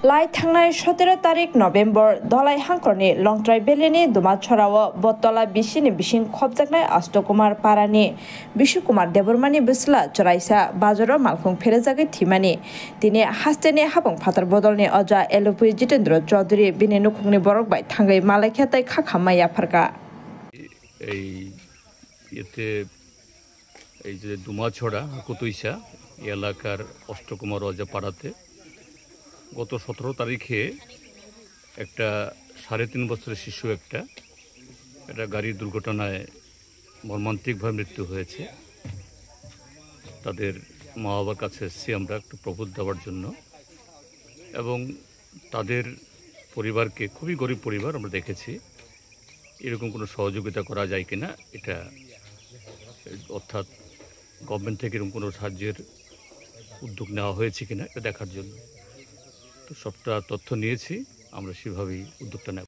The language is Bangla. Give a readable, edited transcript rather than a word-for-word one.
লাই थांनाय 17 तारिख नभेम्बर धलाई हांखरनि लंट्राय बेलेनि दुमाछराव बतला बिसिनि बिसिं खबजाकनाय अष्टकुमार पारानि बिशुकुमार देबरमानि बिस्ला चराइसा बाजाराव मालखुं फेरेजागै थिमानि दिनै हास्तेनि हाबं फातार बदलनि अजा एलुपि जितेन्द्र चौधरी बिनि नुखुंनि बरक बाय थांगै मालायख्याताय खाखामाया फारका এই যে দুমাছড়া কুতুইসা এলাকার অষ্টকুমার অজা পাড়াতে গত 17 তারিখে একটা 3.5 বছরের শিশু একটা গাড়ির দুর্ঘটনায় মর্মান্তিকভাবে মৃত্যু হয়েছে। তাদের মা বাবার কাছে এসেছি আমরা একটু প্রবোধ দেওয়ার জন্য, এবং তাদের পরিবারকে, খুবই গরিব পরিবার, আমরা দেখেছি এরকম কোনো সহযোগিতা করা যায় কিনা, এটা অর্থাৎ গভর্নমেন্ট থেকে এরকম কোনো সাহায্যের উদ্যোগ নেওয়া হয়েছে কিনা এটা দেখার জন্য। তো সবটা তথ্য নিয়েছি, আমরা সেভাবেই উদ্যোগটা নেব।